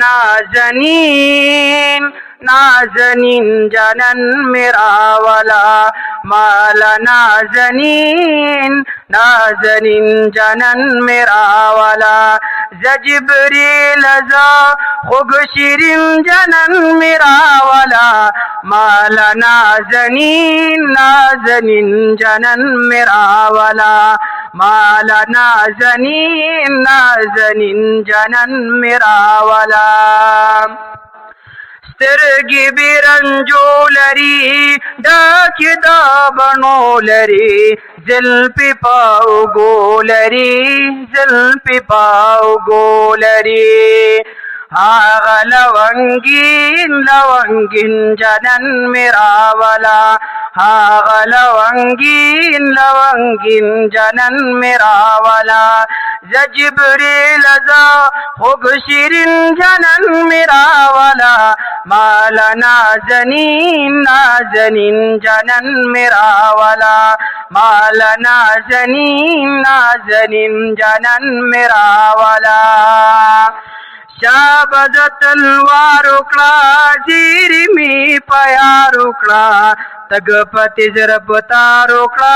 नाज़नीन नाज़नीन जनन मेरा वाला, माला नाज़नीन नाज़नीन जनन मेरा वाला। जिब्रील ज़ा खुग शिरीन जनन मेरा वाला, माला नाज़नीन नाज़नीन जनन मेरा वाला, माला नाज़नीन नाज़नीन जनन मेरा वाला। سترګې بیرنجو لري ډکې د بڼو لري، زلفې په اوږو لري زلفې په اوږو لري. هغه لونګین لونګین جنن میرا والا، هغه لونګین لونګین جنن میرا والا. جبریل ذا خوږ شیرین جنن میرا والا، माला नाज़नीन नाज़नीन जनन मेरा वाला, माला नाज़नीन नाज़नीन जनन मेरा वाला. शाबद तलवार उकड़ा जीरी में प्यार उकड़ा, तगपति जरबतार उकड़ा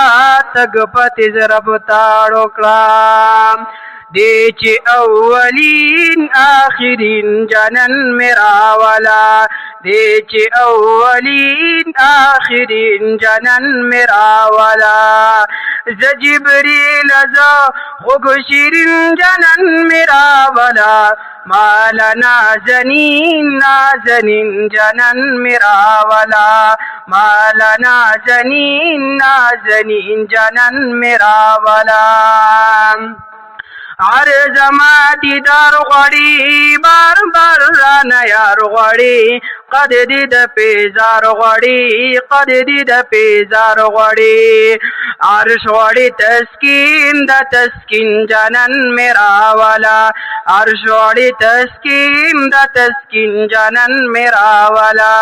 तगपति जरबतार उकड़ा. देचे अव्वलीन आखिरीन जनन मेरा वाला, देचे अव्वलीन आखिरीन जनन मेरा वाला. जिब्रील ज़ा खुग शिरीन जनन मेरा वाला, माला नाज़नीन नाज़नीन जनन मेरा वाला, माला नाज़नीन नाज़नीन जनन मेरा वाला. عرض ما دیدار غواړي بار بار رانه یار غواړي، قد دې د پیزار غواړي قد دې د پیزار غواړي. عرش غواړي تسکین د تسکین جنن میرا والا، عرش غواړي تسکین د تسکین جنن میرا والا.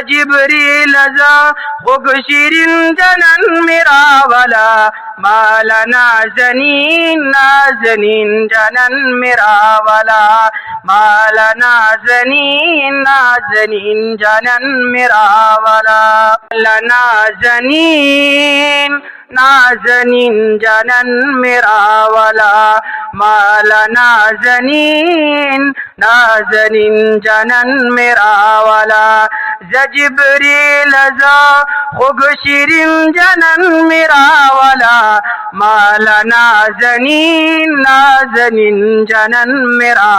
جبریل ذا خوږ شیرین جنن میرا والا، माला नाज़नीन नाज़नीन जनन मेरा वाला, माला नाज़नीन नाज़नीन जनन मेरा वाला. माला नाज़नीन नाज़नीन जनन मेरा वाला, माला नाज़नीन नाज़नीन जनन मेरा वाला. जिब्रील ज़ा खुग शिरीन जनन मेरा वाला, माला नाज़नीन नाज़नीन जनन मेरा